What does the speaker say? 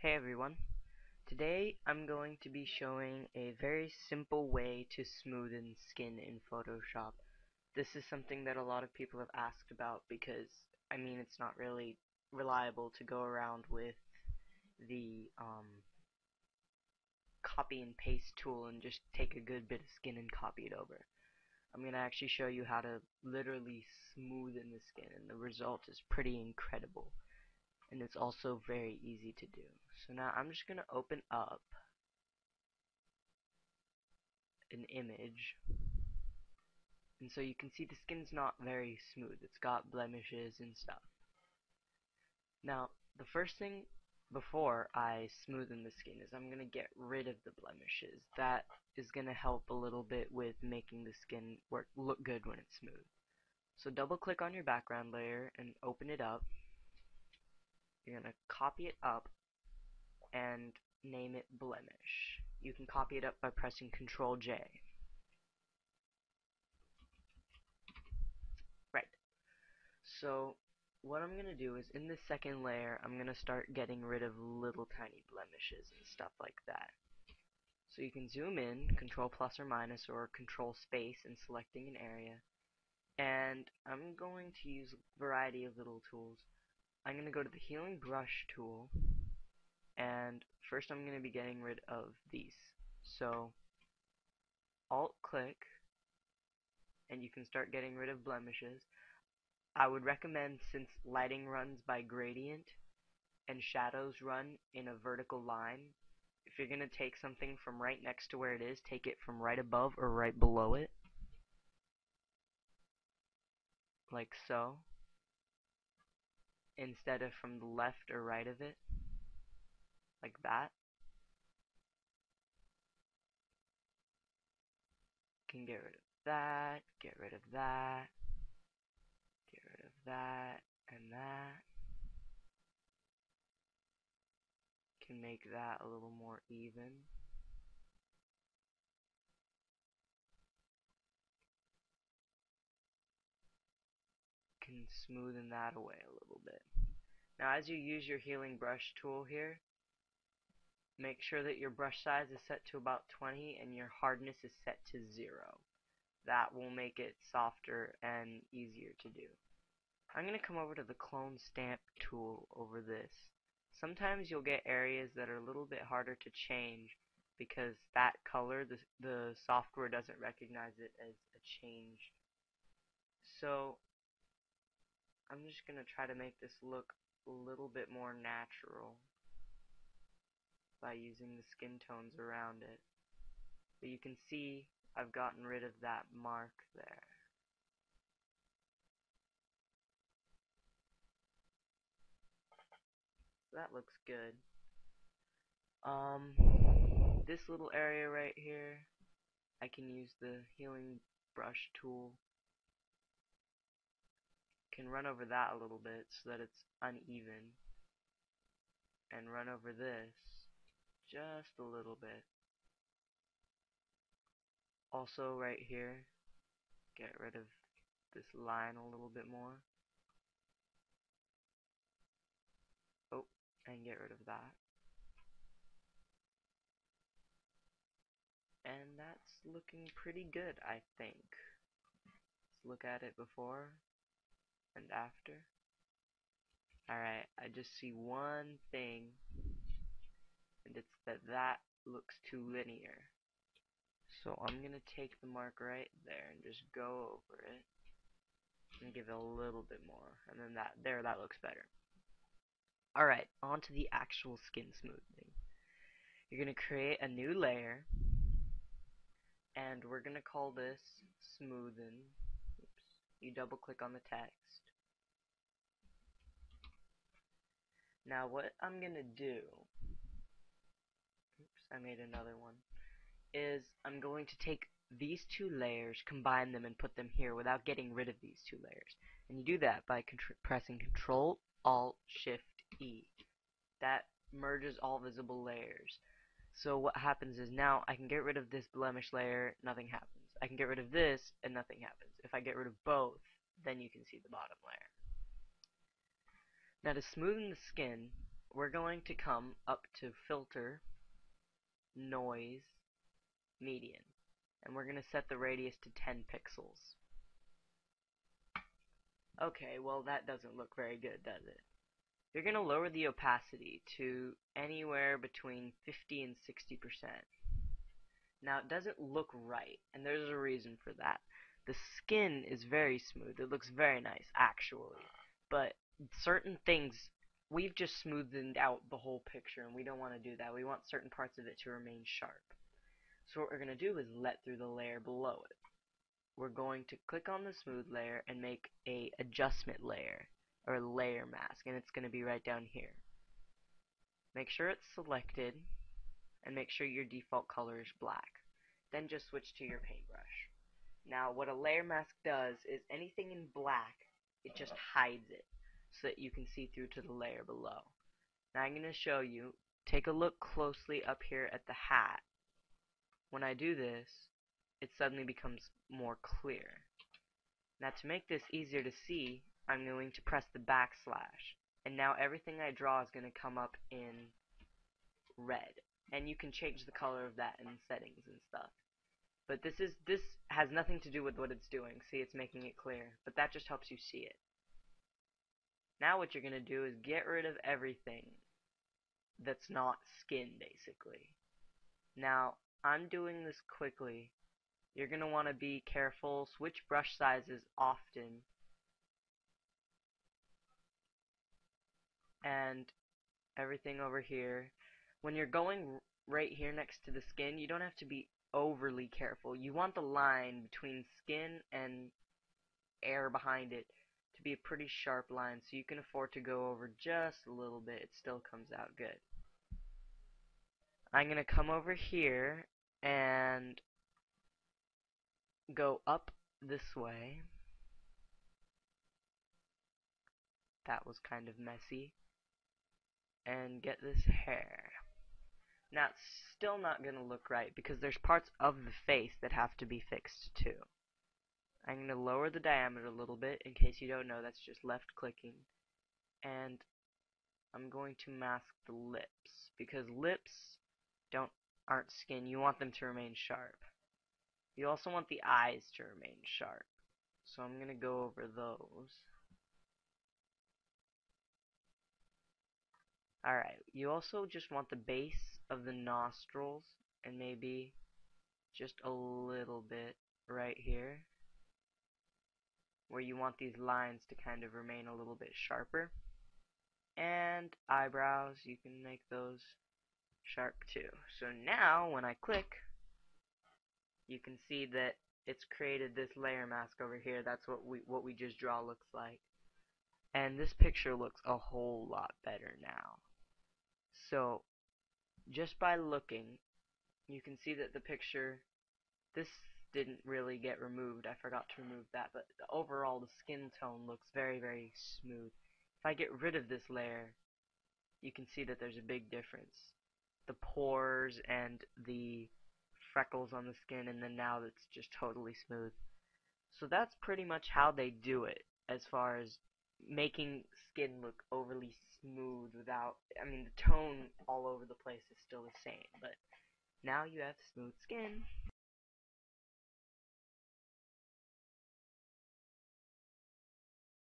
Hey everyone, today I'm going to be showing a very simple way to smoothen skin in Photoshop. This is something that a lot of people have asked about because, it's not really reliable to go around with the copy and paste tool and just take a good bit of skin and copy it over. I'm going to actually show you how to literally smoothen the skin, and the result is pretty incredible. And it's also very easy to do. So now I'm just going to open up an image, and so you can see the skin's not very smooth. It's got blemishes and stuff. Now, the first thing before I smoothen the skin is I'm going to get rid of the blemishes. That is going to help a little bit with making the skin look good when it's smooth. So double click on your background layer and open it up. You're going to copy it up and name it blemish. You can copy it up by pressing Ctrl J. Right. So what I'm going to do is in this second layer, I'm going to start getting rid of little tiny blemishes and stuff like that. So you can zoom in, Control plus or minus, or Control space, and selecting an area. And I'm going to use a variety of little tools. I'm going to go to the healing brush tool, and first I'm going to be getting rid of these. So Alt click, and you can start getting rid of blemishes. I would recommend, since lighting runs by gradient and shadows run in a vertical line, if you're going to take something from right next to where it is, take it from right above or right below it, like so, instead of from the left or right of it, like that. You can get rid of that, get rid of that, get rid of that, and that. Can make that a little more even. Can smoothen that away a little bit. Now as you use your healing brush tool here, make sure that your brush size is set to about 20 and your hardness is set to 0. That will make it softer and easier to do. I'm going to come over to the clone stamp tool over this. Sometimes you'll get areas that are a little bit harder to change because that color, the software doesn't recognize it as a change. So I'm just going to try to make this look a little bit more natural by using the skin tones around it. But you can see I've gotten rid of that mark there. That looks good. This little area right here, I can use the healing brush tool. Can run over that a little bit so that it's uneven, and run over this just a little bit. Also right here, get rid of this line a little bit more. Oh, and get rid of that. And that's looking pretty good, I think. Let's look at it before and after. Alright, I just see one thing, and it's that looks too linear. So I'm going to take the mark right there and just go over it and give it a little bit more, and then that looks better. Alright, on to the actual skin smoothing. You're going to create a new layer, and we're going to call this smoothen. Oops. You double click on the text. Now what I'm going to do, oops, I made another one, is I'm going to take these two layers, combine them, and put them here without getting rid of these two layers. And you do that by pressing Control, Alt, Shift, E. That merges all visible layers. So what happens is now I can get rid of this blemish layer, nothing happens. I can get rid of this, and nothing happens. If I get rid of both, then you can see the bottom layer. Now to smoothen the skin, we're going to come up to filter, noise, median, and we're going to set the radius to 10 pixels. Okay, well that doesn't look very good, does it? You're going to lower the opacity to anywhere between 50 and 60%. Now it doesn't look right, and there's a reason for that. The skin is very smooth. It looks very nice, actually. But certain things, we've just smoothed out the whole picture, and we don't want to do that. We want certain parts of it to remain sharp. So what we're going to do is let through the layer below it. We're going to click on the smooth layer and make a adjustment layer, or layer mask, and it's going to be right down here. Make sure it's selected, and make sure your default color is black. Then just switch to your paintbrush. Now what a layer mask does is anything in black, it just hides it so that you can see through to the layer below. Now I'm going to show you. Take a look closely up here at the hat. When I do this, it suddenly becomes more clear. Now to make this easier to see, I'm going to press the backslash, and now everything I draw is going to come up in red, and you can change the color of that in settings and stuff. But this has nothing to do with what it's doing. See, it's making it clear, but that just helps you see it. Now what you're going to do is get rid of everything that's not skin, basically. Now I'm doing this quickly. You're going to want to be careful. Switch brush sizes often. And everything over here. When you're going right here next to the skin, you don't have to be overly careful. You want the line between skin and air behind it to be a pretty sharp line, so you can afford to go over just a little bit. It still comes out good. I'm going to come over here and go up this way. That was kind of messy. And get this hair. Now it's still not going to look right because there's parts of the face that have to be fixed too. I'm going to lower the diameter a little bit. In case you don't know, that's just left clicking. And I'm going to mask the lips because lips aren't skin. You want them to remain sharp. You also want the eyes to remain sharp. So I'm going to go over those. Alright, you also just want the base of the nostrils and maybe just a little bit right here where you want these lines to kind of remain a little bit sharper. And eyebrows, you can make those sharp too. So now when I click, you can see that it's created this layer mask over here. That's what we just draw looks like. And this picture looks a whole lot better now. So just by looking, you can see that the picture, this didn't really get removed. I forgot to remove that, but overall the skin tone looks very, very smooth. If I get rid of this layer, you can see that there's a big difference. The pores and the freckles on the skin, and then now it's just totally smooth. So that's pretty much how they do it as far as making skin look overly smooth without, I mean, the tone all over the place is still the same, but now you have smooth skin.